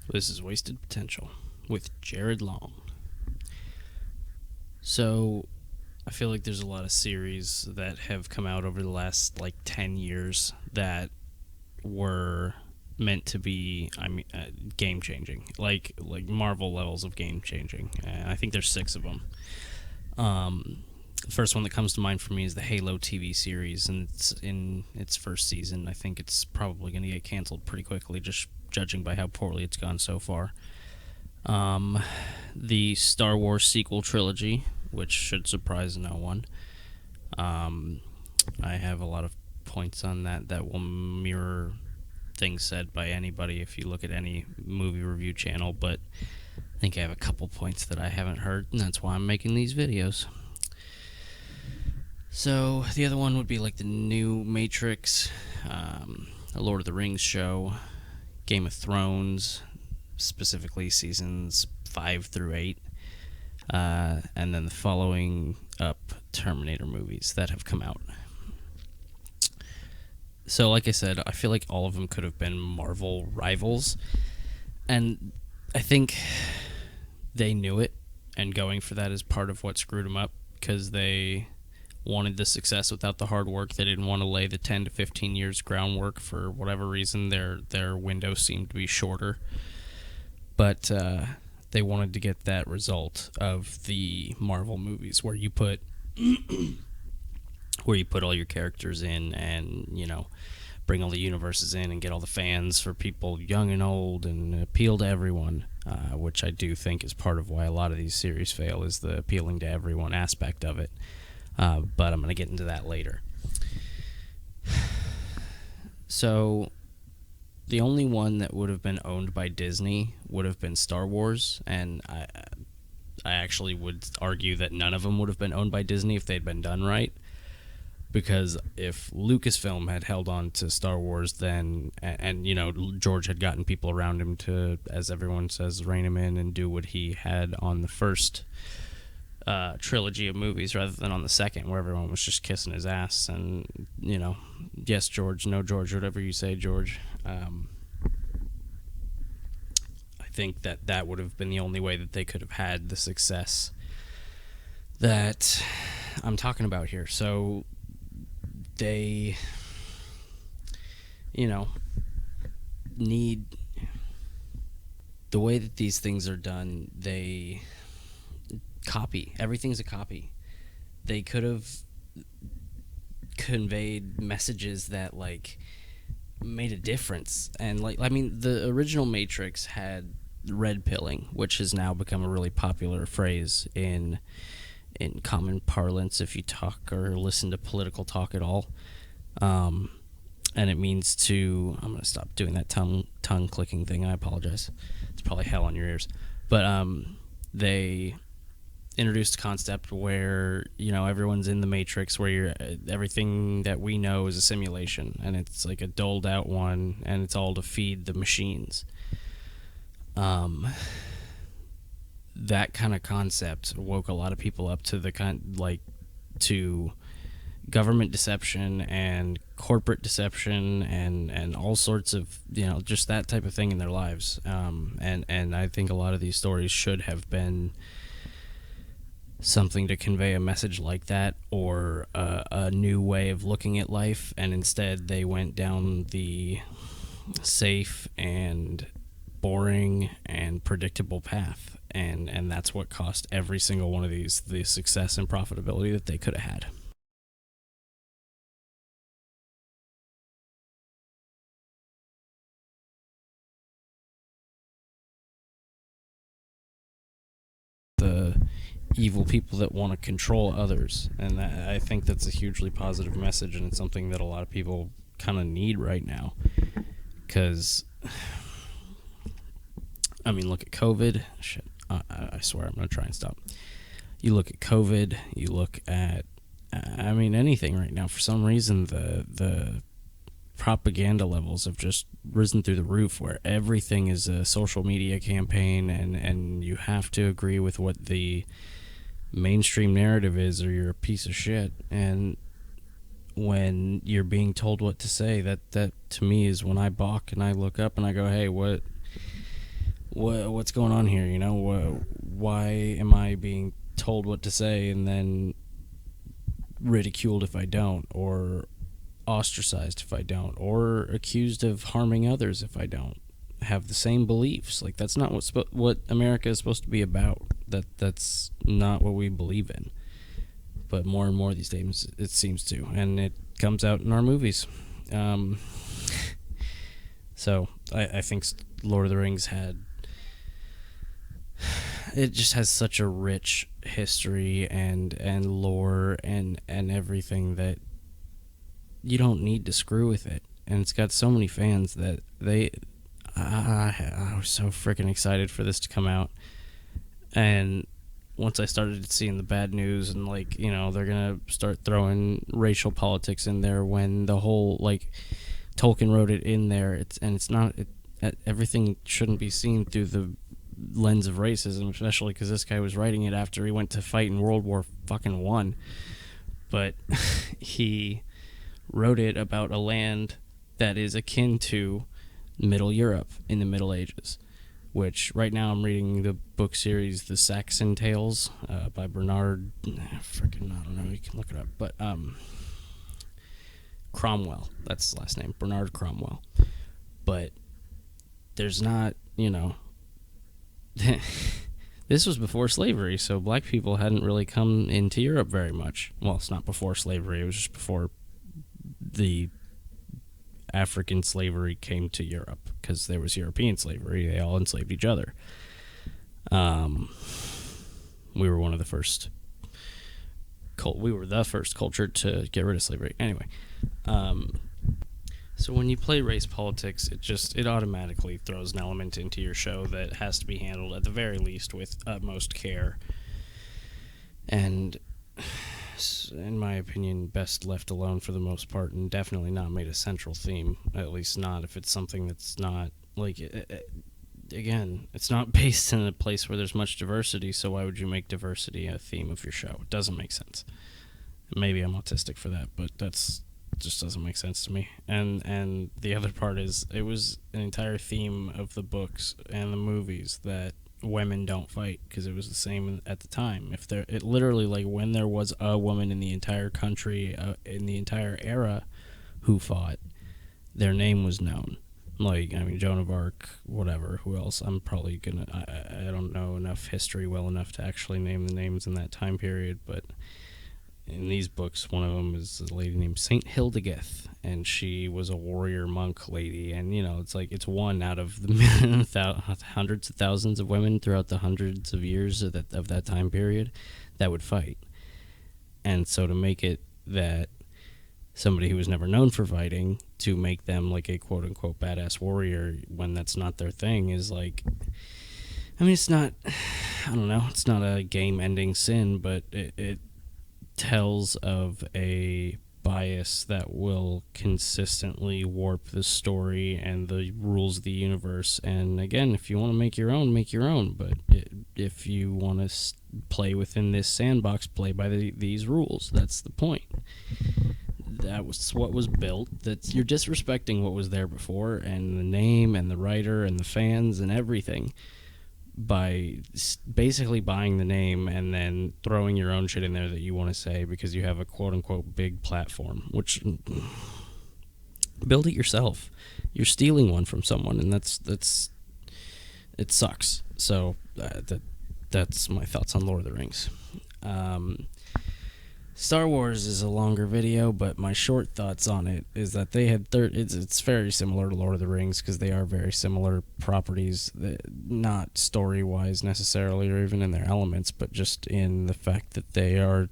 This is Wasted Potential with Jared Long. So, I feel like there's a lot of series that have come out over the last 10 years that were meant to be game changing, like Marvel levels of game changing. I think there's 6 of them. The first one that comes to mind for me is the Halo TV series, and it's in its first season. I think it's probably going to get canceled pretty quickly, just judging by how poorly it's gone so far. The Star Wars sequel trilogy, which should surprise no one. I have a lot of points on that will mirror things said by anybody if you look at any movie review channel, but I think I have a couple points that I haven't heard, and that's why I'm making these videos. So the other one would be like the new Matrix, the Lord of the Rings show, Game of Thrones, specifically seasons 5 through 8, and then the following up Terminator movies that have come out. So like I said, I feel like all of them could have been Marvel rivals, and I think they knew it, and going for that is part of what screwed them up, because they wanted the success without the hard work. They didn't want to lay the 10 to 15 years groundwork. For whatever reason, their window seemed to be shorter, but they wanted to get that result of the Marvel movies where you put all your characters in, and bring all the universes in and get all the fans for people young and old and appeal to everyone, which I do think is part of why a lot of these series fail, is the appealing to everyone aspect of it. But I'm going to get into that later. So the only one that would have been owned by Disney would have been Star Wars, and I actually would argue that none of them would have been owned by Disney if they'd been done right. Because if Lucasfilm had held on to Star Wars then, and George had gotten people around him to, as everyone says, rein him in and do what he had on the first trilogy of movies rather than on the second, where everyone was just kissing his ass, and yes George, no George, whatever you say George, I think that would have been the only way that they could have had the success that I'm talking about here. So they need, the way that these things are done, they copy. Everything's a copy. They could have conveyed messages that made a difference, and the original Matrix had red pilling, which has now become a really popular phrase in common parlance if you talk or listen to political talk at all, and it means to, I'm gonna stop doing that tongue clicking thing, I apologize, it's probably hell on your ears, but they introduced a concept where everyone's in the Matrix, where everything that we know is a simulation, and it's like a doled out one, and it's all to feed the machines. That kind of concept woke a lot of people up to to government deception and corporate deception and all sorts of just that type of thing in their lives, and I think a lot of these stories should have been something to convey a message like that, or a new way of looking at life, and instead they went down the safe and boring and predictable path, and that's what cost every single one of these the success and profitability that they could have had. The evil people that want to control others, and I think that's a hugely positive message, and it's something that a lot of people kind of need right now, because look at COVID. Shit, I swear I'm gonna try and stop. You look at COVID, you look at anything right now. For some reason, the propaganda levels have just risen through the roof, where everything is a social media campaign, and you have to agree with what the mainstream narrative is, or you're a piece of shit. And when you're being told what to say, that to me is when I balk and I look up and I go, hey, what's going on here? You know, why am I being told what to say and then ridiculed if I don't, or ostracized if I don't, or accused of harming others if I don't have the same beliefs? Like, that's not what America is supposed to be about. That's not what we believe in. But more and more these days it seems to, and it comes out in our movies. So I think Lord of the Rings it just has such a rich history and lore and everything that you don't need to screw with it. And it's got so many fans that I was so freaking excited for this to come out. And once I started seeing the bad news and, like, you know, they're gonna start throwing racial politics in there when the whole, like, Tolkien wrote it in there, it's not, everything shouldn't be seen through the lens of racism, especially because this guy was writing it after he went to fight in World War fucking One. But he wrote it about a land that is akin to Middle Europe in the Middle Ages, which right now I'm reading the book series The Saxon Tales by Bernard, I don't know, you can look it up, but Cromwell, that's his last name, Bernard Cromwell. But there's not, you know, this was before slavery, so black people hadn't really come into Europe very much. Well, it's not before slavery, it was just before the African slavery came to Europe, because there was European slavery. They all enslaved each other. We were one of the first we were the first culture to get rid of slavery. Anyway, so when you play race politics, it automatically throws an element into your show that has to be handled at the very least with utmost care, and in my opinion, best left alone for the most part, and definitely not made a central theme, at least not if it's something that's not, like, again, it's not based in a place where there's much diversity, so why would you make diversity a theme of your show? It doesn't make sense. Maybe I'm autistic for that, but that's just doesn't make sense to me. And the other part is, it was an entire theme of the books and the movies that women don't fight, because it was the same at the time. It literally, like, when there was a woman in the entire country, in the entire era, who fought, their name was known. Like, I mean, Joan of Arc, whatever, who else? I'm probably gonna, I don't know enough history well enough to actually name the names in that time period, but in these books, one of them is a lady named Saint Hildegith, and she was a warrior monk lady, and, you know, it's like, it's one out of the hundreds of thousands of women throughout the hundreds of years of that time period that would fight. And so to make it that somebody who was never known for fighting, to make them like a quote-unquote badass warrior when that's not their thing, is like, I mean, it's not, I don't know, it's not a game-ending sin, but it tells of a bias that will consistently warp the story and the rules of the universe. And again, if you want to make your own, make your own, but if you want to play within this sandbox, play by these rules. That's the point. That was what was built. You're disrespecting what was there before, and the name and the writer and the fans and everything, by basically buying the name and then throwing your own shit in there that you want to say because you have a quote-unquote big platform, which, build it yourself. You're stealing one from someone, and that's it sucks. So that's my thoughts on Lord of the Rings. Star Wars is a longer video, but my short thoughts on it is that they had it's very similar to Lord of the Rings, because they are very similar properties, not story-wise necessarily or even in their elements, but just in the fact that they are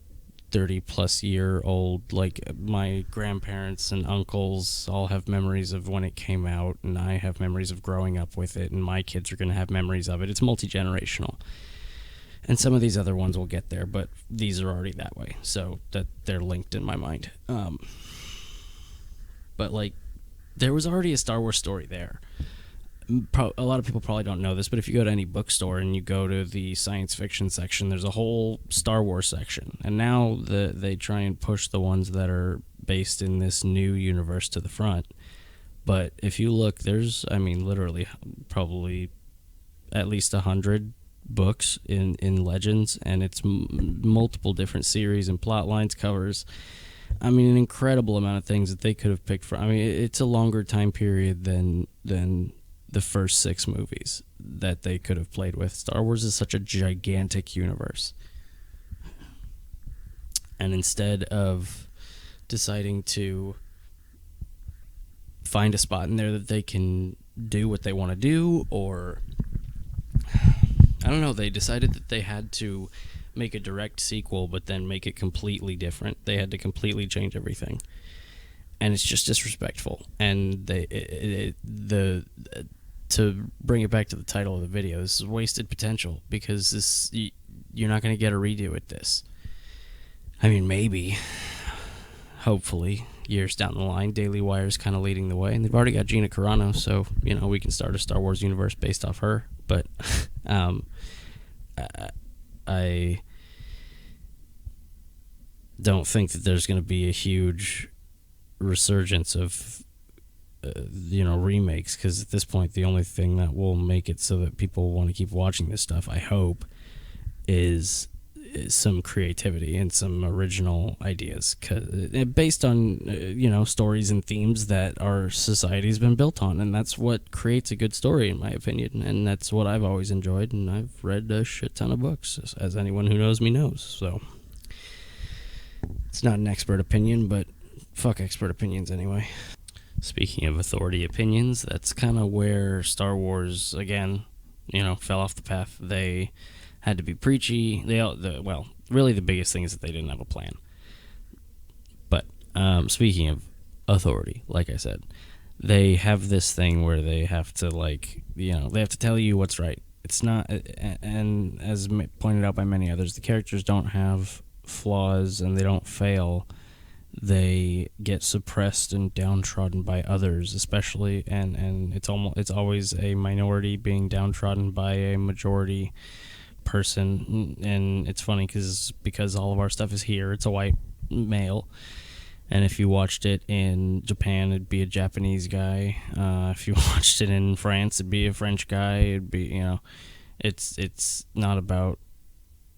30-plus-year-old. Like, my grandparents and uncles all have memories of when it came out, and I have memories of growing up with it, and my kids are going to have memories of it. It's multi-generational. And some of these other ones will get there, but these are already that way, so that they're linked in my mind. But, like, there was already a Star Wars story there. A lot of people probably don't know this, but if you go to any bookstore and you go to the science fiction section, there's a whole Star Wars section. And now they try and push the ones that are based in this new universe to the front. But if you look, there's, I mean, literally probably at least 100 books in Legends, and it's multiple different series and plot lines, covers. I mean, an incredible amount of things that they could have picked from. I mean, it's a longer time period than the first 6 movies that they could have played with. Star Wars is such a gigantic universe. And instead of deciding to find a spot in there that they can do what they want to do, or I don't know, they decided that they had to make a direct sequel but then make it completely different. They had to completely change everything, and it's just disrespectful. And to bring it back to the title of the video, this is wasted potential, because you're not going to get a redo at this. I mean, maybe, hopefully, years down the line, Daily Wire's kind of leading the way, and they've already got Gina Carano, so, you know, we can start a Star Wars universe based off her. But I don't think that there's going to be a huge resurgence of remakes, because at this point the only thing that will make it so that people want to keep watching this stuff, I hope, is some creativity and some original ideas, based on stories and themes that our society's been built on, and that's what creates a good story, in my opinion. And that's what I've always enjoyed, and I've read a shit ton of books, as anyone who knows me knows. So it's not an expert opinion, but fuck expert opinions anyway. Speaking of authority opinions, that's kind of where Star Wars again fell off the path. They had to be preachy. Really the biggest thing is that they didn't have a plan. But speaking of authority, like I said, they have this thing where they have to they have to tell you what's right. It's not, and as pointed out by many others, the characters don't have flaws and they don't fail. They get suppressed and downtrodden by others, especially, and it's always a minority being downtrodden by a majority person. And it's funny because all of our stuff is here, it's a white male, and if you watched it in Japan, it'd be a Japanese guy. If you watched it in France, it'd be a French guy. It'd be it's not about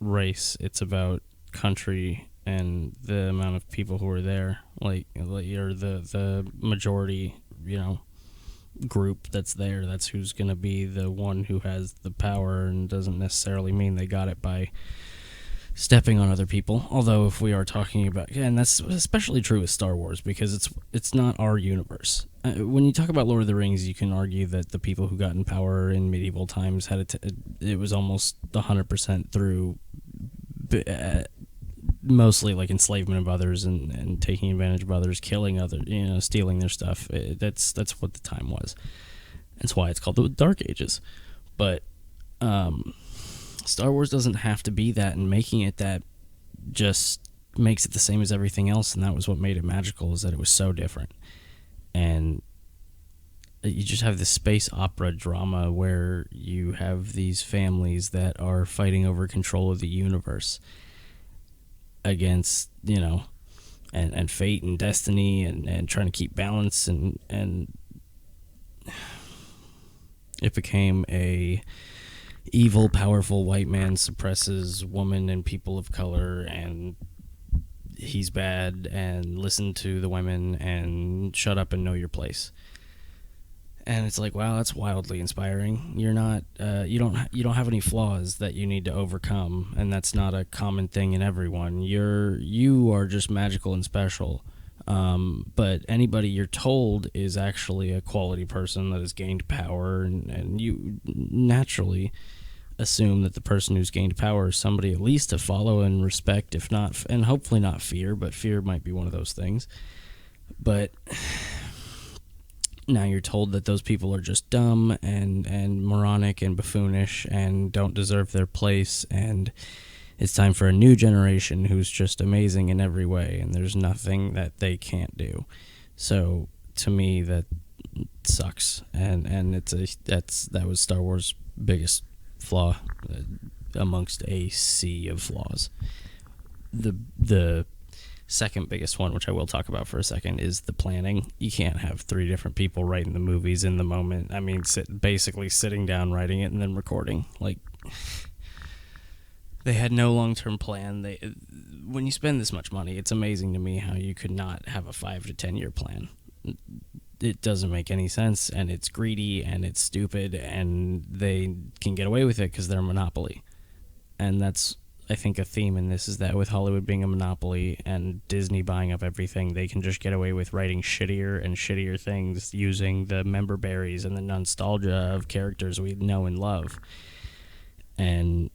race, it's about country and the amount of people who are there, like or the majority group that's there. That's who's going to be the one who has the power, and doesn't necessarily mean they got it by stepping on other people. Although if we are talking about, and that's especially true with Star Wars, because it's not our universe. When you talk about Lord of the Rings, you can argue that the people who got in power in medieval times it was almost 100% through mostly like enslavement of others and taking advantage of others, killing others, stealing their stuff. That's what the time was. That's why it's called the Dark Ages. But Star Wars doesn't have to be that, and making it that just makes it the same as everything else, and that was what made it magical, is that it was so different. And you just have this space opera drama where you have these families that are fighting over control of the universe against and fate and destiny, and trying to keep balance, and it became a evil, powerful white man suppresses women and people of color, and he's bad, and listen to the women and shut up and know your place. And it's like, wow, that's wildly inspiring. You're not, you don't have any flaws that you need to overcome, and that's not a common thing in everyone. You are just magical and special. But anybody you're told is actually a quality person that has gained power, and you naturally assume that the person who's gained power is somebody at least to follow and respect, if not, and hopefully not fear, but fear might be one of those things. But now you're told that those people are just dumb and moronic and buffoonish and don't deserve their place, and it's time for a new generation who's just amazing in every way, and there's nothing that they can't do. So to me, that sucks, and that was Star Wars' biggest flaw amongst a sea of flaws. The second biggest one, which I will talk about for a second, is the planning. You can't have three different people writing the movies in the moment. I mean, basically sitting down, writing it, and then recording. Like, they had no long-term plan. When you spend this much money, it's amazing to me how you could not have a 5 to 10 year plan. It doesn't make any sense, and it's greedy, and it's stupid, and they can get away with it because they're a monopoly. And that's, I think, a theme in this, is that with Hollywood being a monopoly and Disney buying up everything, they can just get away with writing shittier and shittier things using the member berries and the nostalgia of characters we know and love, and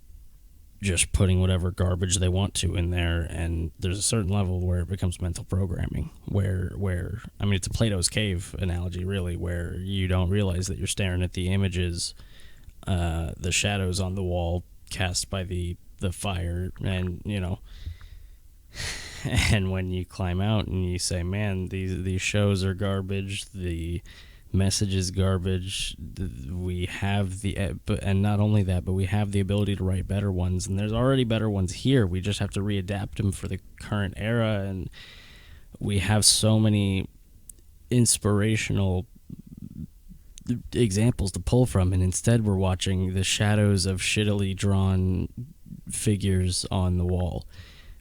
just putting whatever garbage they want to in there. And there's a certain level where it becomes mental programming, where I mean, it's a Plato's cave analogy, really, where you don't realize that you're staring at the images, the shadows on the wall cast by the fire, and and when you climb out and you say, man, these shows are garbage, the message is garbage, we have and not only that, but we have the ability to write better ones, and there's already better ones here, we just have to readapt them for the current era, and we have so many inspirational examples to pull from, and instead we're watching the shadows of shittily drawn figures on the wall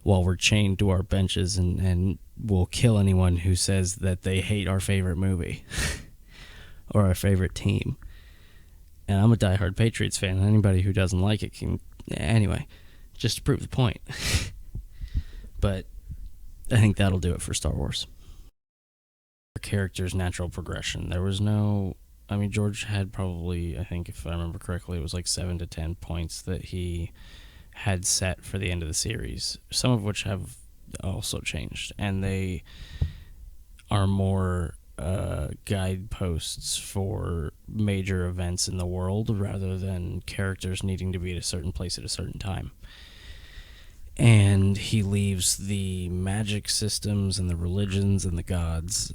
while we're chained to our benches, and we'll kill anyone who says that they hate our favorite movie or our favorite team. And I'm a diehard Patriots fan. Anybody who doesn't like it can... Anyway, just to prove the point. But I think that'll do it for Star Wars. Character's natural progression. There was no... I mean, George had probably, I think if I remember correctly, it was like 7 to 10 points that he had set for the end of the series, some of which have also changed. And they are more... guideposts for major events in the world rather than characters needing to be at a certain place at a certain time. And he leaves the magic systems and the religions and the gods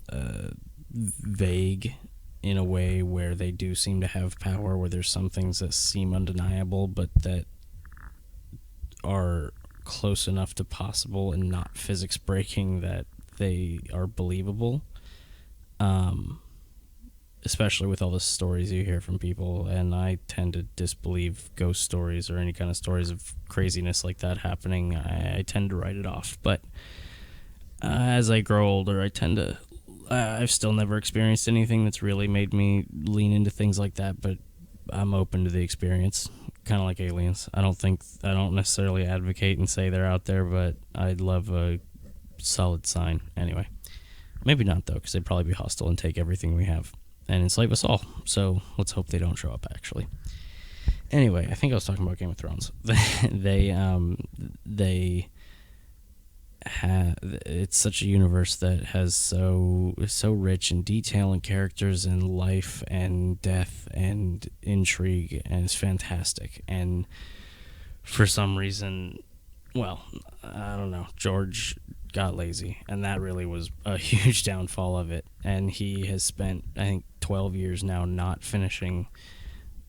vague in a way where they do seem to have power, where there's some things that seem undeniable but that are close enough to possible and not physics breaking that they are believable. Especially with all the stories you hear from people, and I tend to disbelieve ghost stories or any kind of stories of craziness like that happening. I tend to write it off, but as I grow older, I tend to... I've still never experienced anything that's really made me lean into things like that, but I'm open to the experience, kind of like aliens. I don't necessarily advocate and say they're out there, but I'd love a solid sign. Anyway. Maybe not, though, because they'd probably be hostile and take everything we have and enslave us all. So let's hope they don't show up, actually. Anyway, I think I was talking about Game of Thrones. It's such a universe that has so rich in detail and characters and life and death and intrigue, and it's fantastic. And for some reason, well, I don't know, George got lazy, and that really was a huge downfall of it. And he has spent, I think, 12 years now not finishing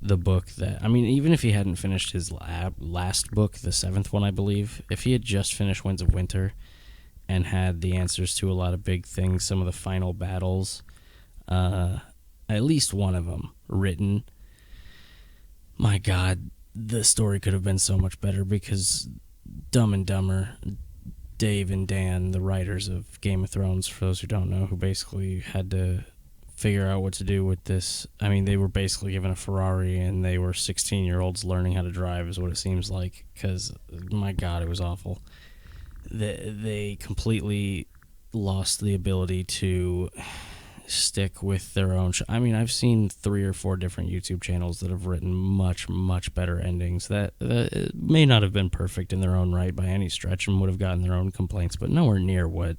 the book that... I mean, even if he hadn't finished his last book, the 7th one, I believe, if he had just finished Winds of Winter and had the answers to a lot of big things, some of the final battles, at least one of them written, my God, the story could have been so much better, because Dumb and Dumber... Dave and Dan, the writers of Game of Thrones, for those who don't know, who basically had to figure out what to do with this. I mean, they were basically given a Ferrari, and they were 16-year-olds learning how to drive, is what it seems like, because, my God, it was awful. They completely lost the ability to stick with their own I mean, I've seen 3 or 4 different YouTube channels that have written much, much better endings that may not have been perfect in their own right by any stretch and would have gotten their own complaints, but nowhere near what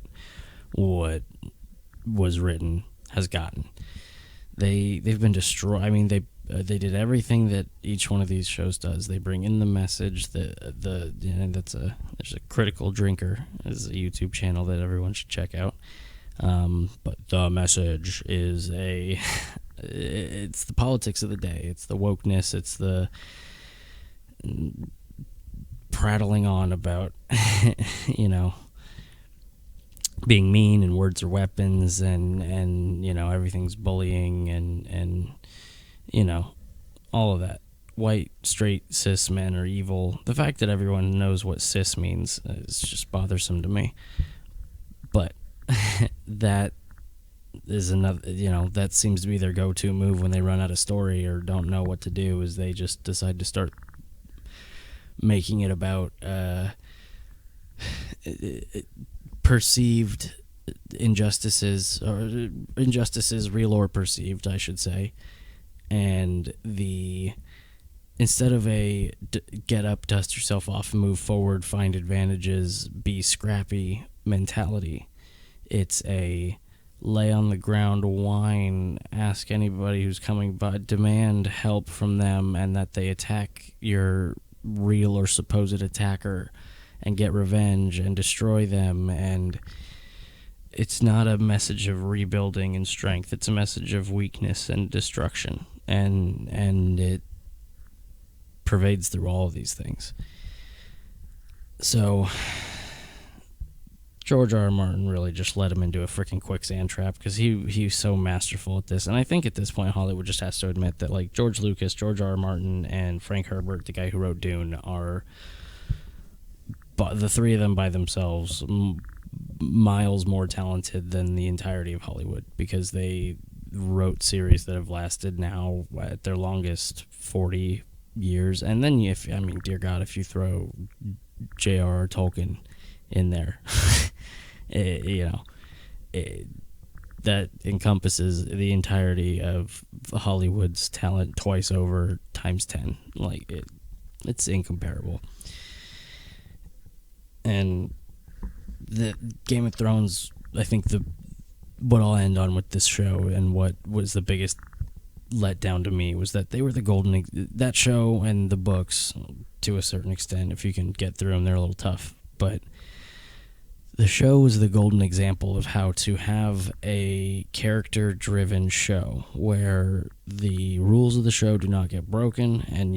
was written has gotten. They've been destroyed. I mean, they did everything that each one of these shows does. They bring in the message. There's a Critical Drinker is a YouTube channel that everyone should check out. But the message is it's the politics of the day. It's the wokeness. It's the prattling on about, being mean and words are weapons, and everything's bullying, and all of that. White, straight, cis men are evil. The fact that everyone knows what cis means is just bothersome to me. But that is another, that seems to be their go-to move when they run out of story or don't know what to do, is they just decide to start making it about perceived injustices, or injustices, real or perceived, I should say. And instead of a get up, dust yourself off, move forward, find advantages, be scrappy mentality, it's a lay on the ground, whine, ask anybody who's coming by, demand help from them, and that they attack your real or supposed attacker and get revenge and destroy them. And it's not a message of rebuilding and strength. It's a message of weakness and destruction. And it pervades through all of these things. So George R. R. Martin really just led him into a freaking quicksand trap, because he's so masterful at this. And I think at this point Hollywood just has to admit that, like, George Lucas, George R. R. Martin, and Frank Herbert, the guy who wrote Dune, are, the three of them by themselves, miles more talented than the entirety of Hollywood, because they wrote series that have lasted now at their longest 40 years. And then dear God, if you throw J.R.R. Tolkien in there, that encompasses the entirety of Hollywood's talent twice over, times 10. Like, it's incomparable. And the Game of Thrones, I think what I'll end on with this show, and what was the biggest letdown to me, was that they were that show and the books, to a certain extent, if you can get through them, they're a little tough, but the show was the golden example of how to have a character-driven show where the rules of the show do not get broken, and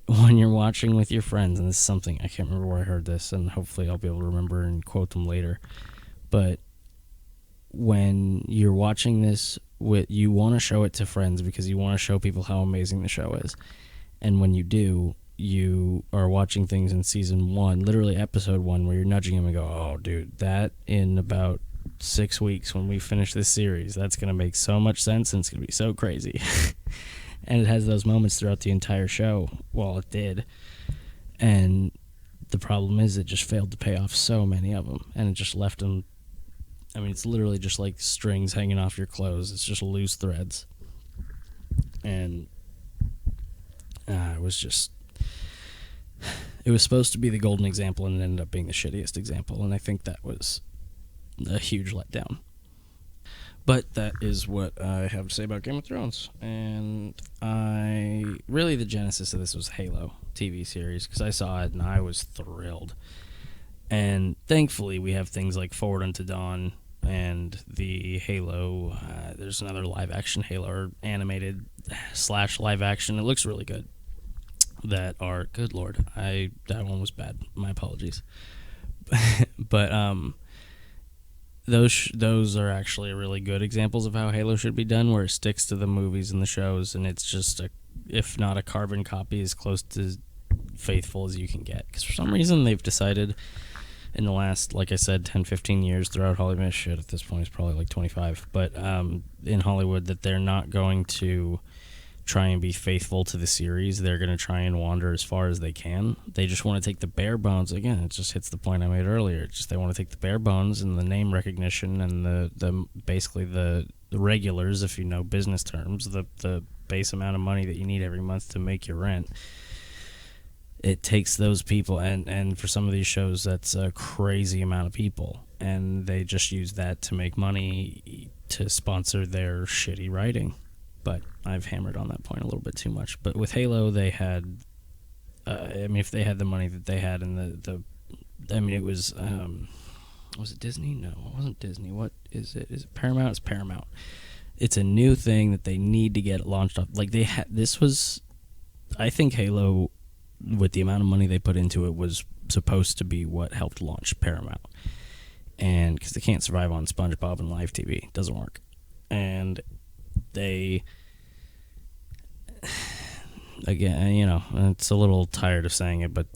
when you're watching with your friends, and this is something, I can't remember where I heard this, and hopefully I'll be able to remember and quote them later, but when you're watching this, you want to show it to friends because you want to show people how amazing the show is. And when you do, you are watching things in season 1, literally episode 1, where you're nudging them and go, oh, dude, that in about 6 weeks when we finish this series, that's going to make so much sense, and it's going to be so crazy. And it has those moments throughout the entire show. Well, it did. And the problem is it just failed to pay off so many of them, and it just left them, it's literally just like strings hanging off your clothes. It's just loose threads. And it was supposed to be the golden example, and it ended up being the shittiest example, and I think that was a huge letdown. But that is what I have to say about Game of Thrones. And the genesis of this was Halo TV series, because I saw it and I was thrilled. And thankfully we have things like Forward Unto Dawn and the Halo, there's another live action Halo, or animated / live action. It looks really good. That are, good lord, that one was bad. My apologies. But those are actually really good examples of how Halo should be done, where it sticks to the movies and the shows, and it's just if not a carbon copy, as close to faithful as you can get. Because for some reason they've decided in the last, like I said, 10, 15 years throughout Hollywood, shit, at this point it's probably like 25, but in Hollywood, that they're not going to try and be faithful to the series. They're going to try and wander as far as they can. They just want to take the bare bones. Again, it just hits the point I made earlier. They want to take the bare bones and the name recognition and the basically the regulars, if you know business terms, the base amount of money that you need every month to make your rent. It takes those people, and for some of these shows, that's a crazy amount of people, and they just use that to make money to sponsor their shitty writing. But I've hammered on that point a little bit too much. But with Halo, they had, if they had the money that they had, and it was it Disney? No, it wasn't Disney. What is it? Is it Paramount? It's Paramount. It's a new thing that they need to get launched off. Like, I think Halo, with the amount of money they put into it, was supposed to be what helped launch Paramount. and because they can't survive on SpongeBob and live TV, it doesn't work. And they, again, it's a little tired of saying it, but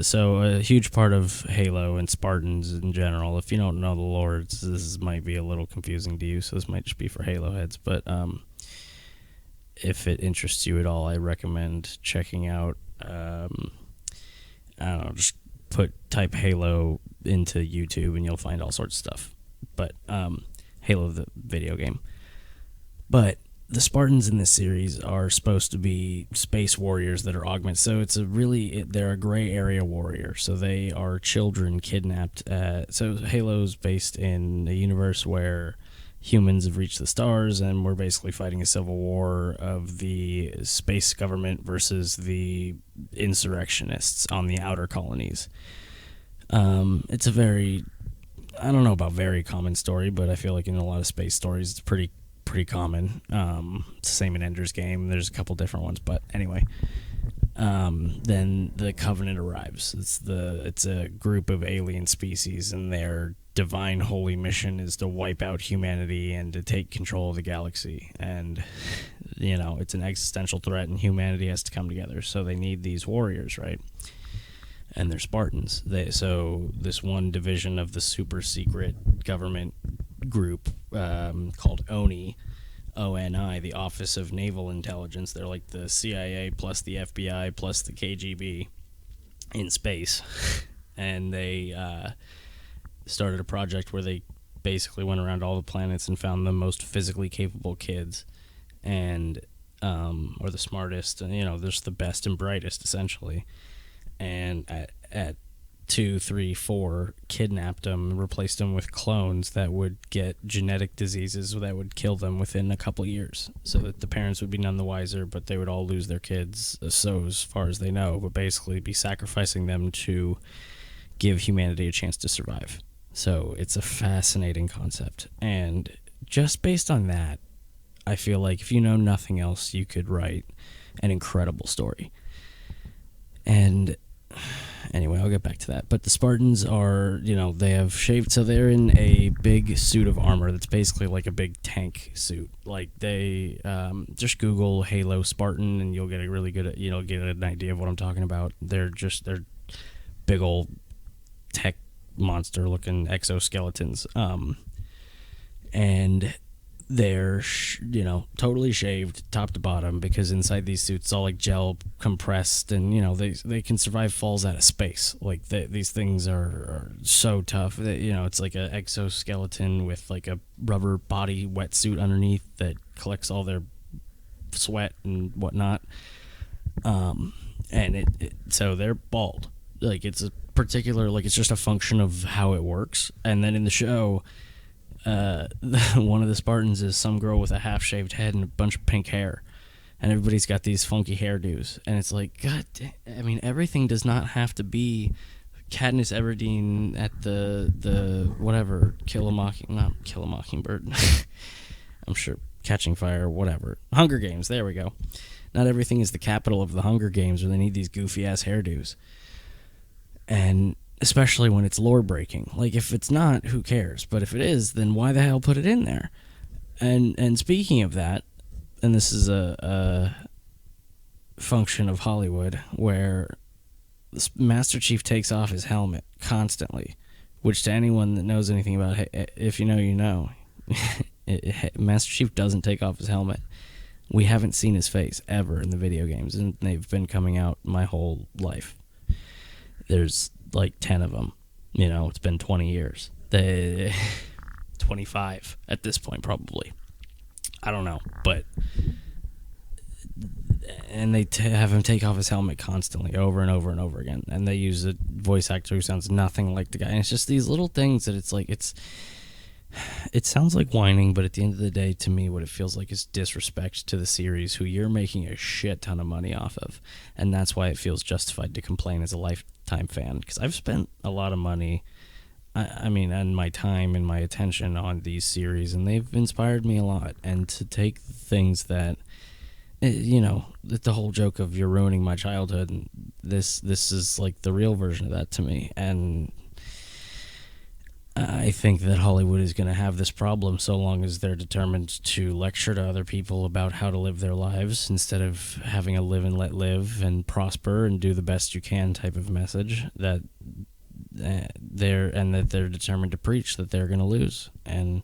so a huge part of Halo and Spartans in general, if you don't know the lore, this might be a little confusing to you, so this might just be for Halo heads, but if it interests you at all, I recommend checking out, I don't know, just type Halo into YouTube and you'll find all sorts of stuff. But Halo, the video game. But the Spartans in this series are supposed to be space warriors that are augmented. So they're a gray area warrior. So they are children kidnapped. So Halo's based in a universe where humans have reached the stars, and we're basically fighting a civil war of the space government versus the insurrectionists on the outer colonies. It's a very, I don't know about very common story, but I feel like in a lot of space stories it's pretty common. It's the same in Ender's Game. There's a couple different ones, but anyway. Then the Covenant arrives. It's a group of alien species, and their divine holy mission is to wipe out humanity and to take control of the galaxy. And it's an existential threat, and humanity has to come together. So they need these warriors, right? And they're Spartans. So this one division of the super secret government group called ONI, ONI, the Office of Naval Intelligence. They're like the CIA plus the FBI plus the KGB in space. And they started a project where they basically went around all the planets and found the most physically capable kids, and or the smartest, and there's the best and brightest essentially. And at 2, 3, 4, kidnapped them, replaced them with clones that would get genetic diseases that would kill them within a couple of years, so that the parents would be none the wiser, but they would all lose their kids, so as far as they know, but basically be sacrificing them to give humanity a chance to survive. So it's a fascinating concept, and just based on that, I feel like if you know nothing else, you could write an incredible story. And anyway, I'll get back to that. But the Spartans are, they have shaved, so they're in a big suit of armor that's basically like a big tank suit. Like they, just Google Halo Spartan and you'll get a really good, get an idea of what I'm talking about. They're big old tech monster looking exoskeletons. And they're totally shaved top to bottom, because inside these suits it's all like gel compressed, and they can survive falls out of space. Like these things are so tough that it's like an exoskeleton with like a rubber body wetsuit underneath that collects all their sweat and whatnot. And so they're bald. Like it's a particular, like it's just a function of how it works. And then in the show, one of the Spartans is some girl with a half-shaved head and a bunch of pink hair, and everybody's got these funky hairdos, and it's like, God, I mean, everything does not have to be Katniss Everdeen at the whatever, not Kill a Mockingbird. I'm sure Catching Fire, whatever. Hunger Games, there we go. Not everything is the capital of the Hunger Games, where they need these goofy-ass hairdos. And especially when it's lore breaking. Like, if it's not, who cares? But if it is, then why the hell put it in there? And speaking of that, and this is a function of Hollywood, where Master Chief takes off his helmet constantly, which to anyone that knows anything about it, if you know, you know. Master Chief doesn't take off his helmet. We haven't seen his face ever in the video games, and they've been coming out my whole life. There's like 10 of them. It's been 20 years. 25 at this point, probably. I don't know, but... And they have him take off his helmet constantly, over and over and over again. And they use a voice actor who sounds nothing like the guy. And it's just these little things that it's like, it sounds like whining, but at the end of the day, to me, what it feels like is disrespect to the series, who you're making a shit ton of money off of. And that's why it feels justified to complain as a lifetime fan, because I've spent a lot of money, and my time and my attention on these series, and they've inspired me a lot. And to take things that, the whole joke of you're ruining my childhood, and this is like the real version of that to me. And I think that Hollywood is going to have this problem so long as they're determined to lecture to other people about how to live their lives instead of having a live and let live and prosper and do the best you can type of message that they're determined to preach that they're going to lose. And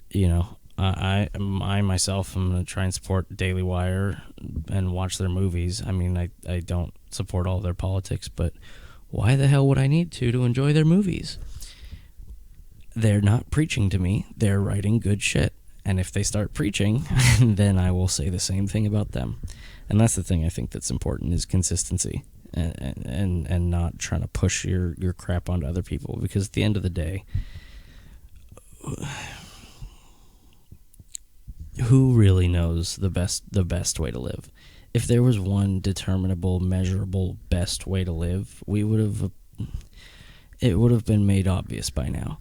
you know, I myself am going to try and support Daily Wire and watch their movies. I mean, I don't support all their politics, but why the hell would I need to enjoy their movies? They're not preaching to me. They're writing good shit. And if they start preaching, then I will say the same thing about them. And that's the thing I think that's important is consistency and not trying to push your crap onto other people. Because at the end of the day, who really knows the best way to live? If there was one determinable, measurable best way to live, it would have been made obvious by now.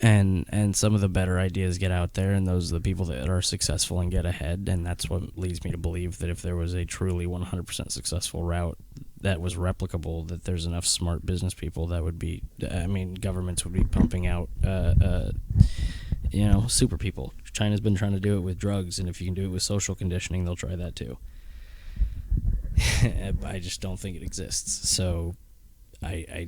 And some of the better ideas get out there, and those are the people that are successful and get ahead, and that's what leads me to believe that if there was a truly 100% successful route that was replicable, that there's enough smart business people that would be, I mean, governments would be pumping out, super people. China's been trying to do it with drugs, and if you can do it with social conditioning, they'll try that too. I just don't think it exists, so I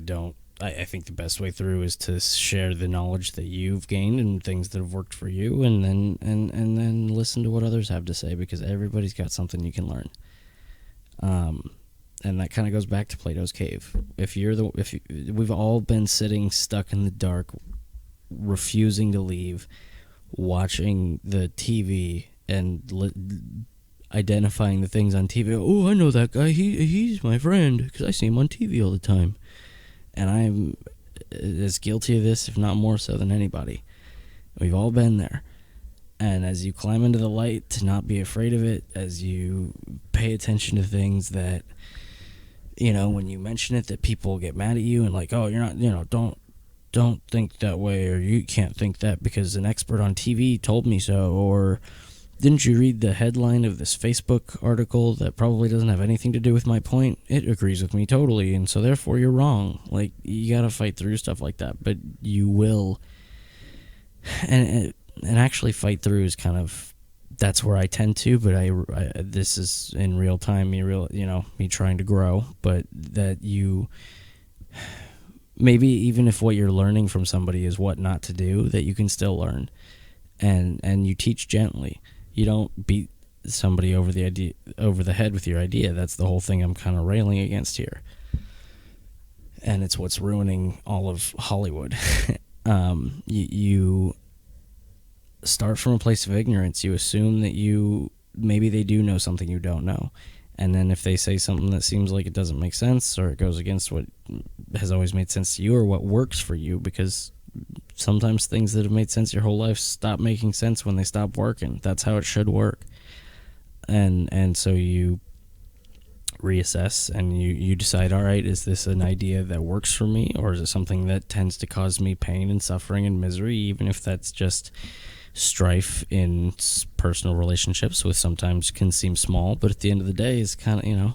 think the best way through is to share the knowledge that you've gained and things that have worked for you, and then listen to what others have to say, because everybody's got something you can learn. And that kind of goes back to Plato's cave. We've all been sitting stuck in the dark, refusing to leave, watching the TV and identifying the things on TV. Oh, I know that guy. He's my friend because I see him on TV all the time. And I'm as guilty of this, if not more so than anybody. We've all been there. And as you climb into the light, to not be afraid of it, as you pay attention to things that, when you mention it, that people get mad at you and like, oh, you're not, don't think that way, or you can't think that because an expert on TV told me so, or didn't you read the headline of this Facebook article that probably doesn't have anything to do with my point? It agrees with me totally, and so therefore you're wrong. Like, you gotta fight through stuff like that, but you will. And actually fight through is kind of, that's where I tend to, but I this is in real time, me trying to grow, but that you, maybe even if what you're learning from somebody is what not to do, that you can still learn, and you teach gently. You don't beat somebody over the head with your idea. That's the whole thing I'm kind of railing against here. And it's what's ruining all of Hollywood. You start from a place of ignorance. You assume that maybe they do know something you don't know. And then if they say something that seems like it doesn't make sense, or it goes against what has always made sense to you, or what works for you, because sometimes things that have made sense your whole life stop making sense when they stop working. That's how it should work. And so you reassess and you decide, all right, is this an idea that works for me, or is it something that tends to cause me pain and suffering and misery, even if that's just strife in personal relationships, which sometimes can seem small, but at the end of the day is kind of,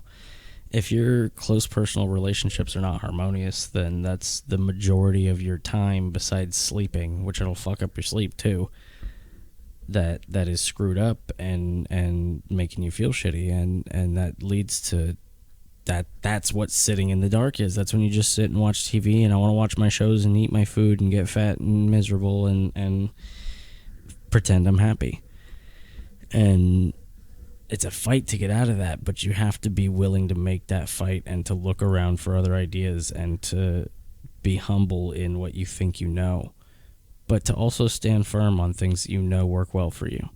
if your close personal relationships are not harmonious, then that's the majority of your time besides sleeping, which it'll fuck up your sleep too, that is screwed up and making you feel shitty, and that leads to that's what sitting in the dark is. That's when you just sit and watch TV, and I want to watch my shows and eat my food and get fat and miserable and pretend I'm happy. And it's a fight to get out of that, but you have to be willing to make that fight and to look around for other ideas and to be humble in what you think you know, but to also stand firm on things that you know work well for you,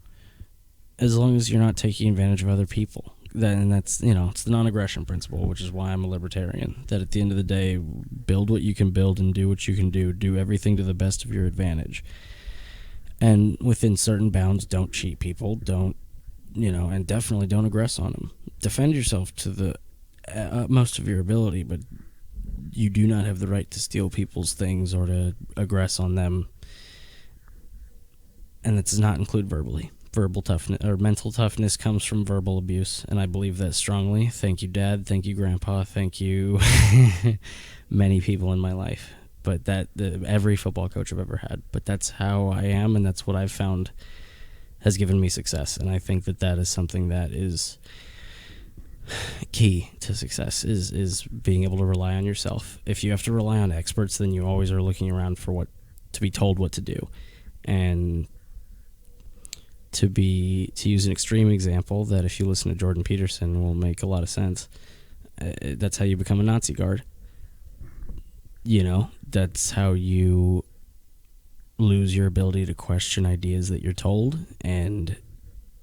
as long as you're not taking advantage of other people. That's it's the non-aggression principle, which is why I'm a libertarian. That at the end of the day, build what you can build and do what you can do everything to the best of your advantage, and within certain bounds, don't cheat people, don't and definitely don't aggress on them. Defend yourself to the utmost of your ability, but you do not have the right to steal people's things or to aggress on them. And that does not include verbally. Verbal toughness or mental toughness comes from verbal abuse, and I believe that strongly. Thank you, Dad. Thank you, Grandpa. Thank you, many people in my life. but every football coach I've ever had. But that's how I am, and that's what I've found has given me success. And I think that is something that is key to success, is being able to rely on yourself. If you have to rely on experts, then you always are looking around for to be told what to do. And to use an extreme example that if you listen to Jordan Peterson will make a lot of sense, that's how you become a Nazi guard. That's how you lose your ability to question ideas that you're told, and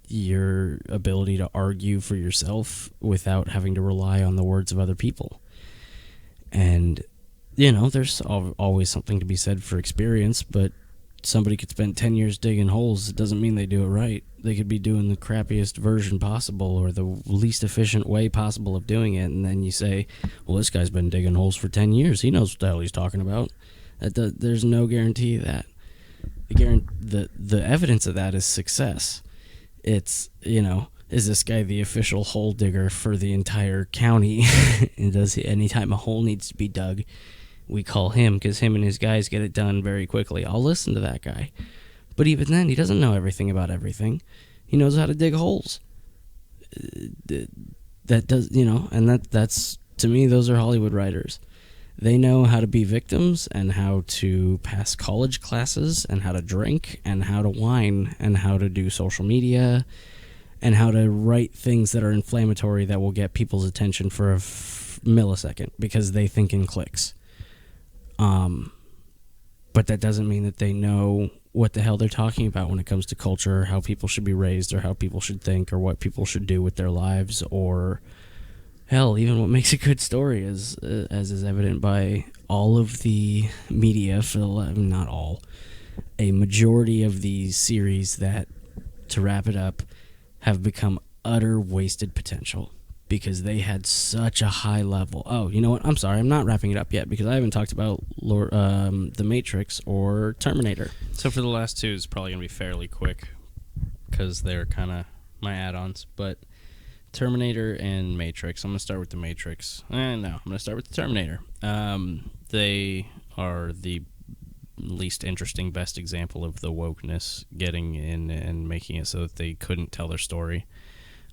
your ability to argue for yourself without having to rely on the words of other people. And there's always something to be said for experience, but somebody could spend 10 years digging holes. It doesn't mean they do it right. They could be doing the crappiest version possible or the least efficient way possible of doing it, and then you say, well, this guy's been digging holes for 10 years. He knows what the hell he's talking about. There's no guarantee of that. The evidence of that is success. It's, is this guy the official hole digger for the entire county? And anytime a hole needs to be dug, we call him, because him and his guys get it done very quickly. I'll listen to that guy. But even then, he doesn't know everything about everything. He knows how to dig holes. That does, and that's, to me, those are Hollywood writers. They know how to be victims and how to pass college classes and how to drink and how to whine and how to do social media and how to write things that are inflammatory that will get people's attention for a millisecond because they think in clicks. But that doesn't mean that they know what the hell they're talking about when it comes to culture, or how people should be raised, or how people should think, or what people should do with their lives, or hell, even what makes a good story, as is evident by all of the media not all, a majority of these series that, to wrap it up, have become utter wasted potential. Because they had such a high level. Oh, you know what? I'm sorry. I'm not wrapping it up yet because I haven't talked about The Matrix or Terminator. So for the last two, it's probably going to be fairly quick because they're kind of my add-ons. But Terminator and Matrix. I'm going to start with The Matrix. No, I'm going to start with the Terminator. They are the least interesting, best example of the wokeness getting in and making it so that they couldn't tell their story.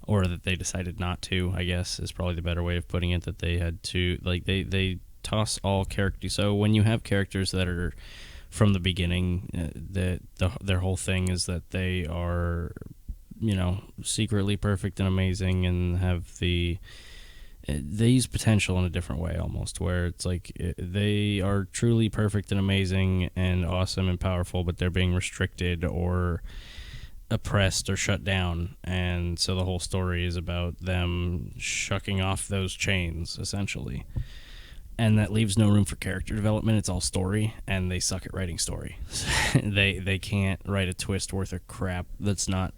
Or that they decided not to, I guess, is probably the better way of putting it, that they had to, they toss all characters. So when you have characters that are from the beginning, their whole thing is that they are, secretly perfect and amazing and have they use potential in a different way almost, where it's like they are truly perfect and amazing and awesome and powerful, but they're being restricted or oppressed or shut down, and so the whole story is about them shucking off those chains essentially, and that leaves no room for character development. It's all story, and they suck at writing story. they can't write a twist worth of crap that's not,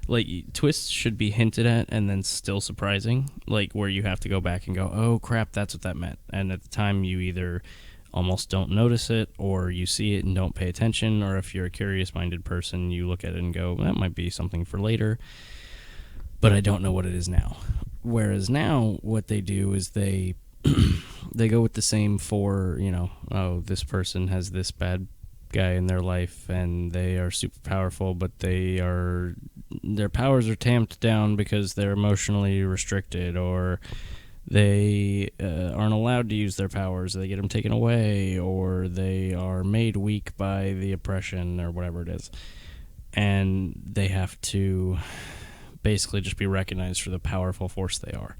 like, twists should be hinted at and then still surprising, like where you have to go back and go, oh crap, that's what that meant, and at the time you either almost don't notice it, or you see it and don't pay attention, or if you're a curious-minded person, you look at it and go, that might be something for later, but I don't know what it is now. Whereas now, what they do is they go with the same oh, this person has this bad guy in their life, and they are super powerful, but their powers are tamped down because they're emotionally restricted, or they aren't allowed to use their powers, they get them taken away, or they are made weak by the oppression or whatever it is, and they have to basically just be recognized for the powerful force they are.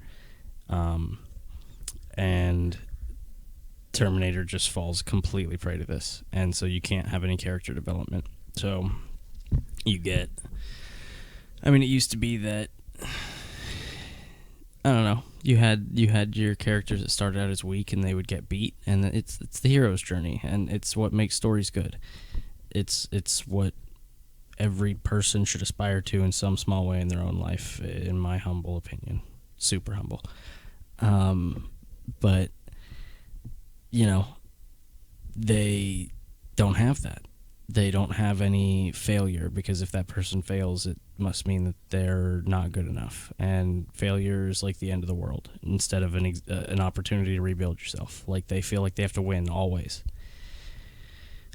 And Terminator just falls completely prey to this, and so you can't have any character development. So you get, it used to be that, I don't know, you had your characters that started out as weak and they would get beat, and it's the hero's journey, and it's what makes stories good. It's what every person should aspire to in some small way in their own life, in my humble opinion. Super humble. But they don't have that. They don't have any failure, because if that person fails, it must mean that they're not good enough. And failure is like the end of the world, instead of an opportunity to rebuild yourself. Like, they feel like they have to win always.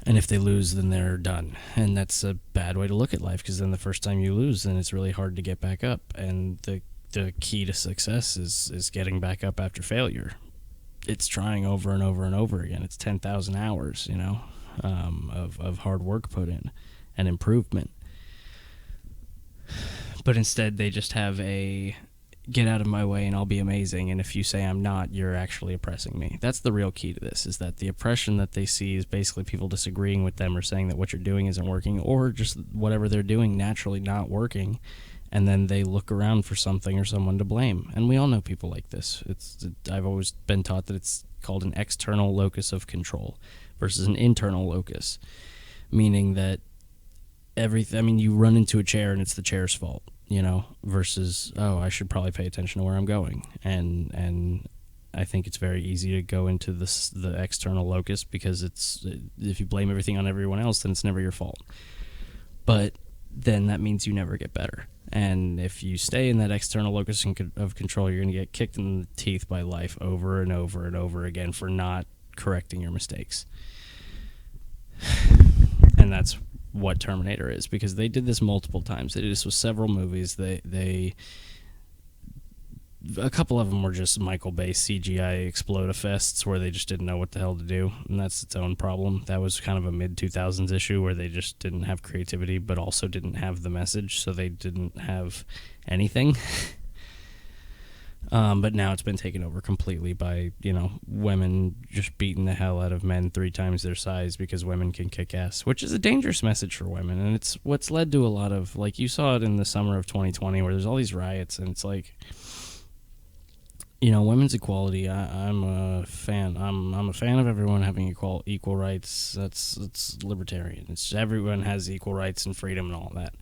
And if they lose, then they're done. And that's a bad way to look at life, because then the first time you lose, then it's really hard to get back up. And the key to success is getting back up after failure. It's trying over and over and over again. It's 10,000 hours, of hard work put in and improvement. But instead, they just have a get out of my way and I'll be amazing, and if you say I'm not, you're actually oppressing me. That's the real key to this, is that the oppression that they see is basically people disagreeing with them or saying that what you're doing isn't working, or just whatever they're doing naturally not working, and then they look around for something or someone to blame. And we all know people like this. I've always been taught that it's called an external locus of control versus an internal locus, meaning that you run into a chair and it's the chair's fault, versus, oh, I should probably pay attention to where I'm going. And I think it's very easy to go into the external locus, because if you blame everything on everyone else, then it's never your fault. But then that means you never get better. And if you stay in that external locus of control, you're going to get kicked in the teeth by life over and over and over again for not correcting your mistakes. And that's what Terminator is, because they did this multiple times. They did this with several movies. A couple of them were just Michael Bay CGI explode-a-fests where they just didn't know what the hell to do, and that's its own problem. That was kind of a mid-2000s issue where they just didn't have creativity but also didn't have the message, so they didn't have anything. But now it's been taken over completely by, women just beating the hell out of men 3 times their size because women can kick ass, which is a dangerous message for women. And it's what's led to a lot of, like, you saw it in the summer of 2020 where there's all these riots, and it's like, women's equality. I'm a fan. I'm a fan of everyone having equal rights. It's libertarian. It's everyone has equal rights and freedom and all that.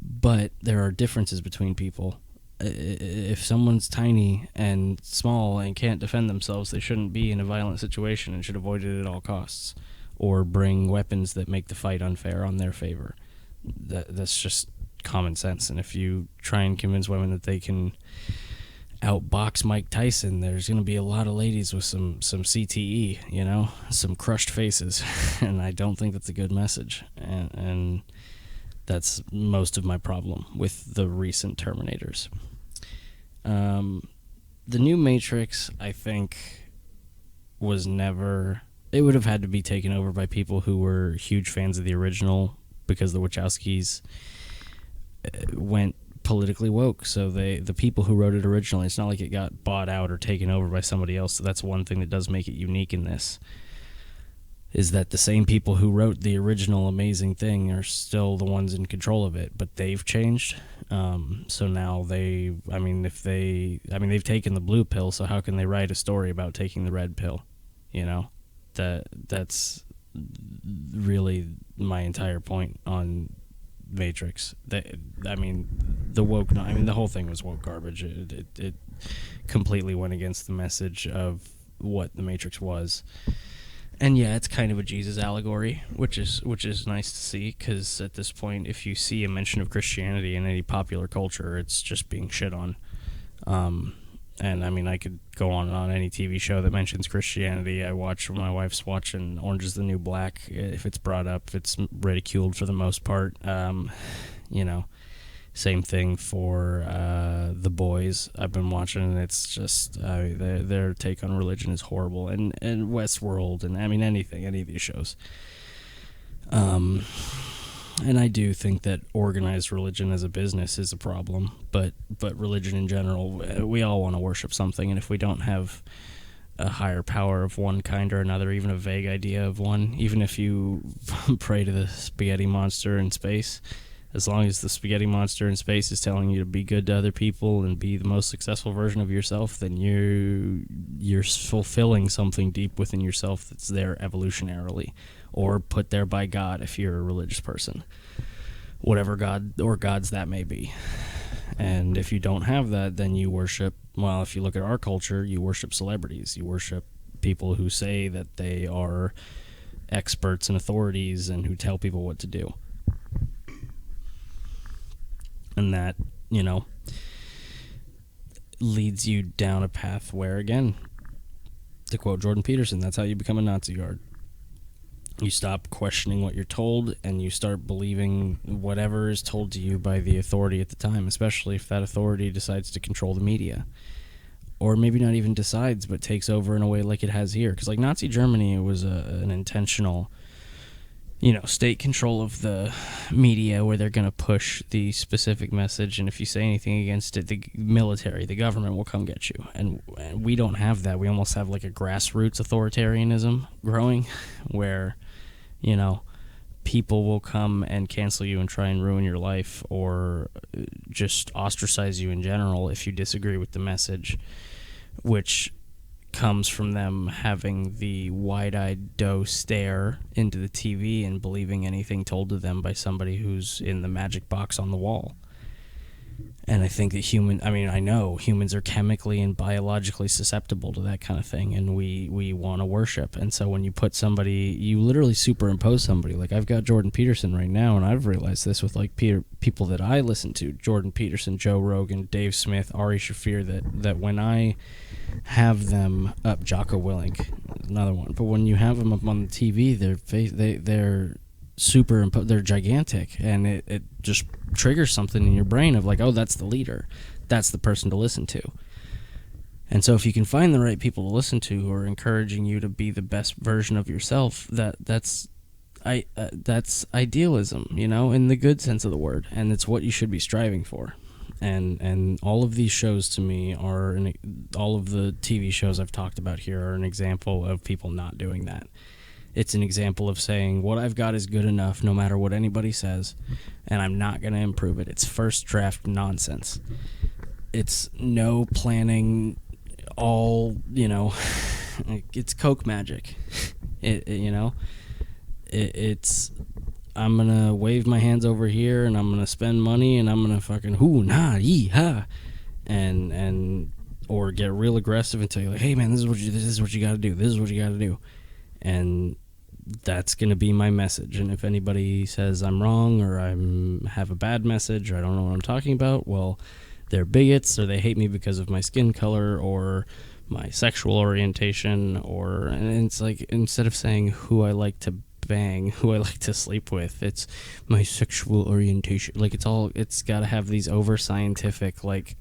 But there are differences between people. If someone's tiny and small and can't defend themselves, they shouldn't be in a violent situation and should avoid it at all costs, or bring weapons that make the fight unfair on their favor. That's just common sense. And if you try and convince women that they can outbox Mike Tyson, there's going to be a lot of ladies with some CTE, some crushed faces. And I don't think that's a good message. And that's most of my problem with the recent Terminators. The new Matrix, I think, was never... It would have had to be taken over by people who were huge fans of the original, because the Wachowskis went politically woke. So the people who wrote it originally, it's not like it got bought out or taken over by somebody else. So that's one thing that does make it unique in this, is that the same people who wrote the original amazing thing are still the ones in control of it, but they've changed. So now they've taken the blue pill, so how can they write a story about taking the red pill? That's really my entire point on Matrix. The whole thing was woke garbage. It completely went against the message of what the Matrix was. And yeah, it's kind of a Jesus allegory, which is nice to see, because at this point, if you see a mention of Christianity in any popular culture, it's just being shit on. And I could go on any TV show that mentions Christianity. My wife's watching Orange is the New Black. If it's brought up, it's ridiculed for the most part. Same thing for The Boys. I've been watching, and it's just their take on religion is horrible. And Westworld, and any of these shows. And I do think that organized religion as a business is a problem, but religion in general, we all want to worship something, and if we don't have a higher power of one kind or another, even a vague idea of one, even if you pray to the spaghetti monster in space, as long as the spaghetti monster in space is telling you to be good to other people and be the most successful version of yourself, then you're fulfilling something deep within yourself that's there evolutionarily, or put there by God if you're a religious person, whatever God or gods that may be. And if you don't have that, then you worship, well, if you look at our culture, you worship celebrities. You worship people who say that they are experts and authorities and who tell people what to do. And that, leads you down a path where, again, to quote Jordan Peterson, that's how you become a Nazi guard. You stop questioning what you're told, and you start believing whatever is told to you by the authority at the time, especially if that authority decides to control the media. Or maybe not even decides, but takes over in a way like it has here. Because like Nazi Germany, it was an intentional, state control of the media where they're going to push the specific message, and if you say anything against it, the military, the government will come get you. And we don't have that. We almost have like a grassroots authoritarianism growing where, people will come and cancel you and try and ruin your life, or just ostracize you in general if you disagree with the message, which comes from them having the wide-eyed doe stare into the TV and believing anything told to them by somebody who's in the magic box on the wall. And I think that I know humans are chemically and biologically susceptible to that kind of thing, and we want to worship. And so when you put somebody, you literally superimpose somebody. Like I've got Jordan Peterson right now, and I've realized this with like people that I listen to, Jordan Peterson, Joe Rogan, Dave Smith, Ari Shaffir, that when I have them up, Jocko Willink, another one, but when you have them up on the TV, they're they're gigantic, and it just triggers something in your brain of like, oh, that's the leader, that's the person to listen to. And so if you can find the right people to listen to who are encouraging you to be the best version of yourself, that's idealism, in the good sense of the word, and it's what you should be striving for. And all of these shows to me all of the TV shows I've talked about here are an example of people not doing that. It's an example of saying, what I've got is good enough no matter what anybody says, and I'm not going to improve it. It's first draft nonsense. It's no planning, all, it's Coke magic. It's, I'm going to wave my hands over here, and I'm going to spend money, and I'm going to fucking hoo, nah, yee, ha, and or get real aggressive and tell you, like, hey, man, this is what you got to do. This is what you got to do. And that's going to be my message. And if anybody says I'm wrong, or have a bad message, or I don't know what I'm talking about, well, they're bigots, or they hate me because of my skin color or my sexual orientation, and it's like, instead of saying who I like to bang, who I like to sleep with, it's my sexual orientation. Like, it's got to have these over scientific like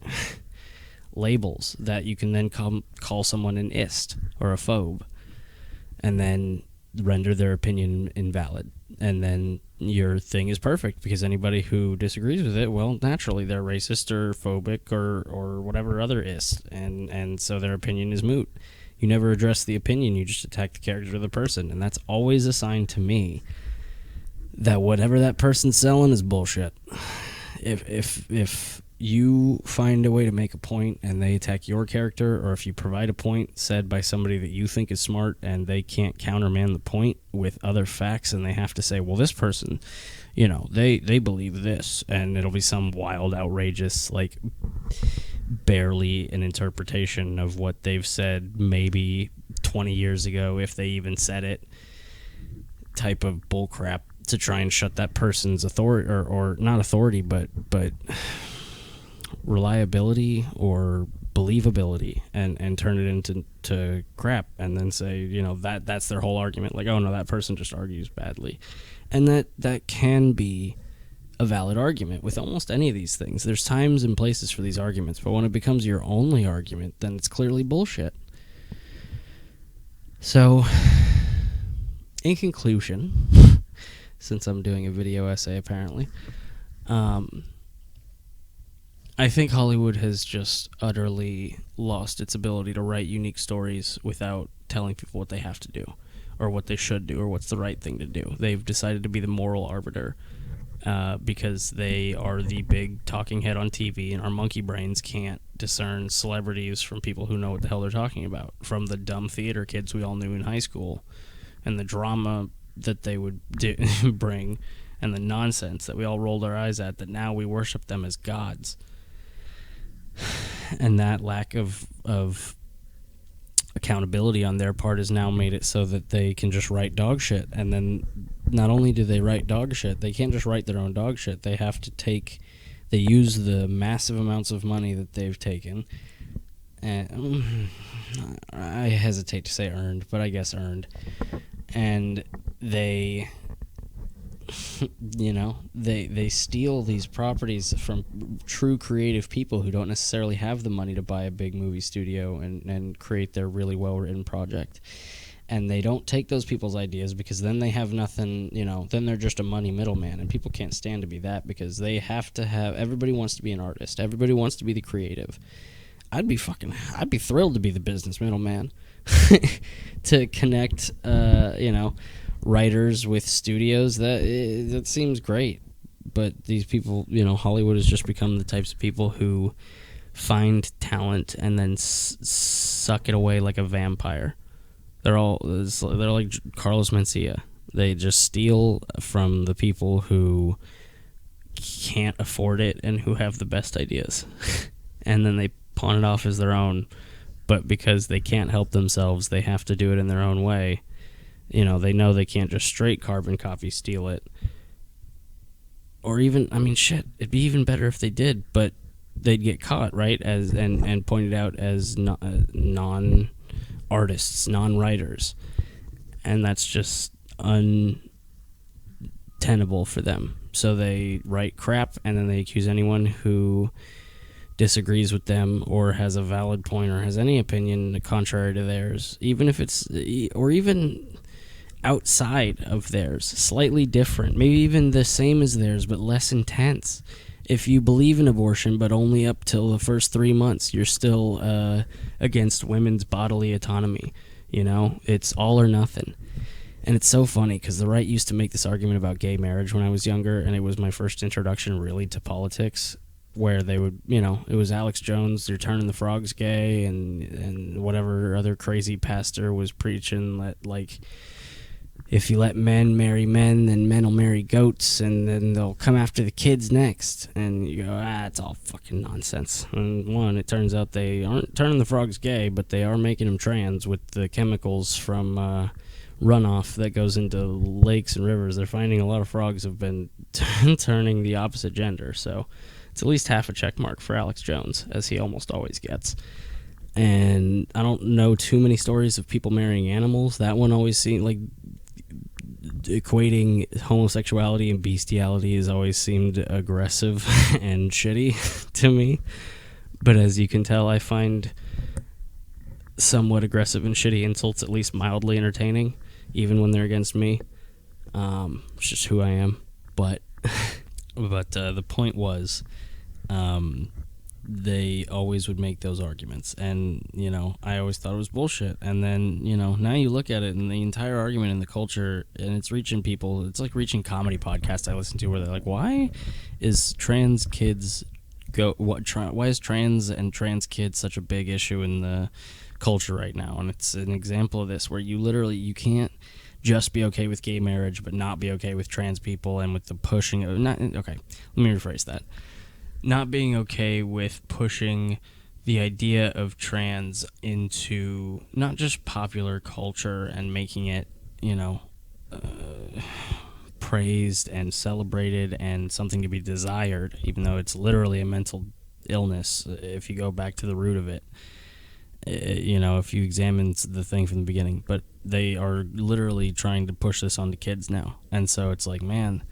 labels that you can then call someone an ist or a phobe, and then render their opinion invalid. And then your thing is perfect, because anybody who disagrees with it, well, naturally they're racist or phobic or whatever other is, and so their opinion is moot. You never address the opinion, you just attack the character of the person, and that's always a sign to me that whatever that person's selling is bullshit. If you find a way to make a point and they attack your character, or if you provide a point said by somebody that you think is smart and they can't countermand the point with other facts, and they have to say, well, this person, they believe this, and it'll be some wild, outrageous, like barely an interpretation of what they've said maybe 20 years ago, if they even said it, type of bullcrap to try and shut that person's authority, or not authority, but reliability or believability, and turn it into crap, and then say, that's their whole argument. Like, oh no, that person just argues badly. And that can be a valid argument with almost any of these things. There's times and places for these arguments, but when it becomes your only argument, then it's clearly bullshit. So, in conclusion, since I'm doing a video essay apparently, I think Hollywood has just utterly lost its ability to write unique stories without telling people what they have to do, or what they should do, or what's the right thing to do. They've decided to be the moral arbiter, because they are the big talking head on TV, and our monkey brains can't discern celebrities from people who know what the hell they're talking about, from the dumb theater kids we all knew in high school, and the drama that they would bring, and the nonsense that we all rolled our eyes at, that now we worship them as gods. And that lack of accountability on their part has now made it so that they can just write dog shit. And then not only do they write dog shit, they can't just write their own dog shit. They have to they use the massive amounts of money that they've taken, and I hesitate to say earned, but I guess earned, and they they steal these properties from true creative people who don't necessarily have the money to buy a big movie studio and create their really well-written project. And they don't take those people's ideas, because then they have nothing, then they're just a money middleman, and people can't stand to be that, because they have to have, everybody wants to be an artist, everybody wants to be the creative. I'd be thrilled to be the business middleman to connect writers with studios. That seems great. But these people, Hollywood has just become the types of people who find talent and then suck it away like a vampire. They're like Carlos Mencia. They just steal from the people who can't afford it and who have the best ideas. And then they pawn it off as their own. But because they can't help themselves, they have to do it in their own way. They know they can't just straight carbon copy steal it. Or even, it'd be even better if they did, but they'd get caught, right? And pointed out as non-artists, non-writers. And that's just untenable for them. So they write crap, and then they accuse anyone who disagrees with them or has a valid point or has any opinion contrary to theirs, even if it's, or even outside of theirs, slightly different, maybe even the same as theirs but less intense. If you believe in abortion but only up till the first 3 months, you're still against women's bodily autonomy. It's all or nothing. And it's so funny because the right used to make this argument about gay marriage when I was younger, and it was my first introduction really to politics, where they would, it was Alex Jones, you're turning the frogs gay, and whatever other crazy pastor was preaching that, like, if you let men marry men, then men will marry goats, and then they'll come after the kids next. And you go, it's all fucking nonsense. And one, it turns out they aren't turning the frogs gay, but they are making them trans with the chemicals from runoff that goes into lakes and rivers. They're finding a lot of frogs have been turning the opposite gender, so it's at least half a check mark for Alex Jones, as he almost always gets. And I don't know too many stories of people marrying animals. That one always seemed like equating homosexuality and bestiality has always seemed aggressive and shitty to me. But as you can tell, I find somewhat aggressive and shitty insults at least mildly entertaining, even when they're against me. It's just who I am. But the point was, they always would make those arguments, and I always thought it was bullshit. And then now you look at it, and the entire argument in the culture, and it's reaching people. It's like reaching comedy podcasts I listen to where they're like, why is trans kids why is trans and trans kids such a big issue in the culture right now? And it's an example of this, where you can't just be okay with gay marriage but not be okay with trans people, and with the pushing of let me rephrase that. Not being okay with pushing the idea of trans into not just popular culture and making it, praised and celebrated and something to be desired, even though it's literally a mental illness if you go back to the root of it. If you examine the thing from the beginning. But they are literally trying to push this onto kids now. And so it's like, man,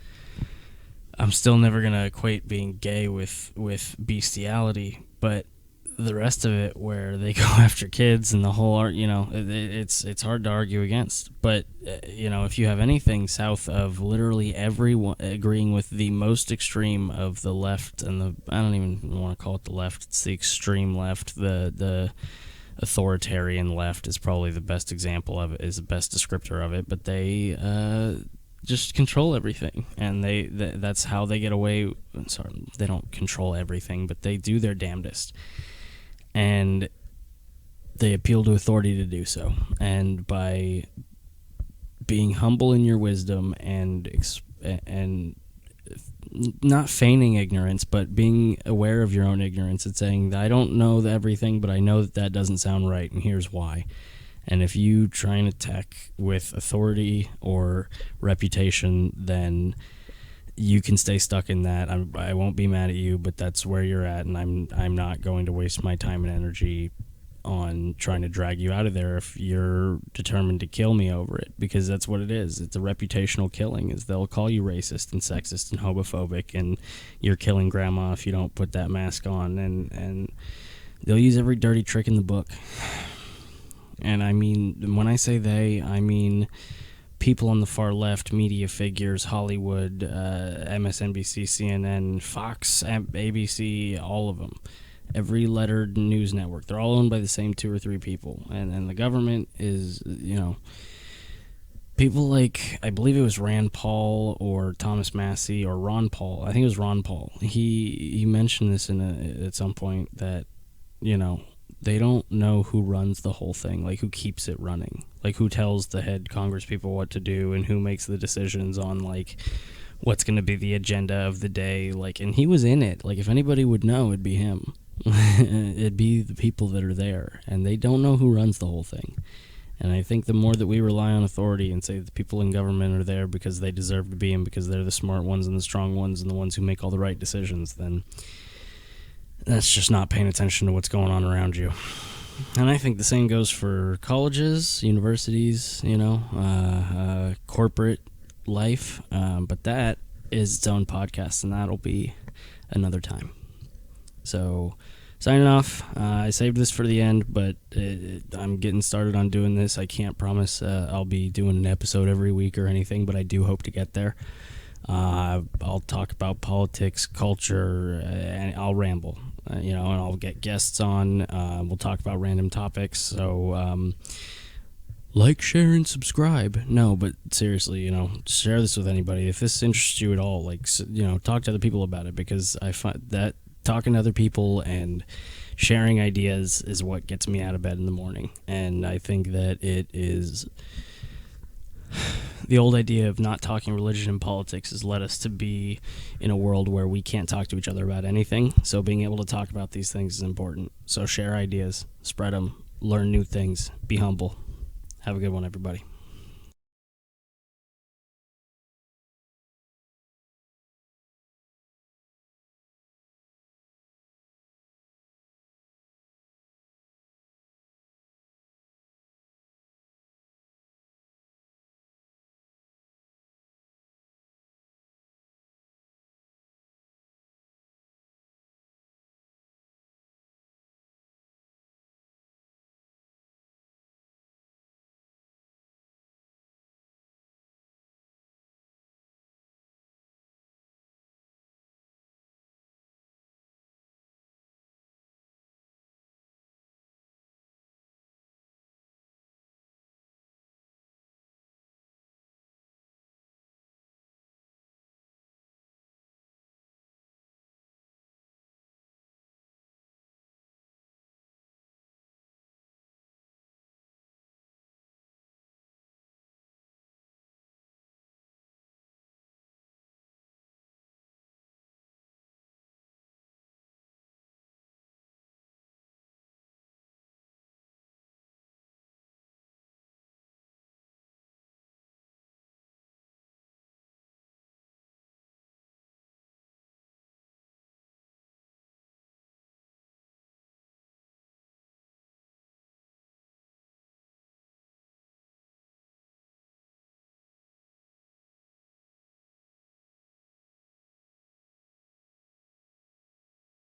I'm still never going to equate being gay with bestiality, but the rest of it, where they go after kids and the whole art, it's hard to argue against. But, if you have anything south of literally everyone agreeing with the most extreme of the left, and I don't even want to call it the left, it's the extreme left, the authoritarian left is probably the best example of it, is the best descriptor of it, but they just control everything, and that's how they get away. Sorry, they don't control everything, but they do their damnedest, and they appeal to authority to do so. And by being humble in your wisdom and not feigning ignorance, but being aware of your own ignorance and saying that I don't know everything, but I know that doesn't sound right, and here's why. And if you try and attack with authority or reputation, then you can stay stuck in that. I won't be mad at you, but that's where you're at, and I'm not going to waste my time and energy on trying to drag you out of there if you're determined to kill me over it, because that's what it is. It's a reputational killing. Is they'll call you racist and sexist and homophobic, and you're killing grandma if you don't put that mask on, and they'll use every dirty trick in the book. And I mean, when I say they, I mean people on the far left, media figures, Hollywood, MSNBC, CNN, Fox, ABC, all of them. Every lettered news network. They're all owned by the same 2 or 3 people. And the government is, people like, I believe it was Rand Paul or Thomas Massey or Ron Paul. I think it was Ron Paul. He mentioned this at some point that, they don't know who runs the whole thing, like who keeps it running, like who tells the head Congress people what to do and who makes the decisions on like what's going to be the agenda of the day. Like, and he was in it. Like, if anybody would know, it'd be him. It'd be the people that are there, and they don't know who runs the whole thing. And I think the more that we rely on authority and say the people in government are there because they deserve to be and because they're the smart ones and the strong ones and the ones who make all the right decisions, then that's just not paying attention to what's going on around you. And I think the same goes for colleges, universities, corporate life. But that is its own podcast, and that'll be another time. So, signing off. I saved this for the end, but I'm getting started on doing this. I can't promise I'll be doing an episode every week or anything, but I do hope to get there. I'll talk about politics, culture, and I'll ramble, and I'll get guests on. We'll talk about random topics. So, like, share, and subscribe. No, but seriously, share this with anybody. If this interests you at all, talk to other people about it, because I find that talking to other people and sharing ideas is what gets me out of bed in the morning. And I think that it is the old idea of not talking religion and politics has led us to be in a world where we can't talk to each other about anything. So being able to talk about these things is important. So share ideas, spread them, learn new things, be humble. Have a good one, everybody.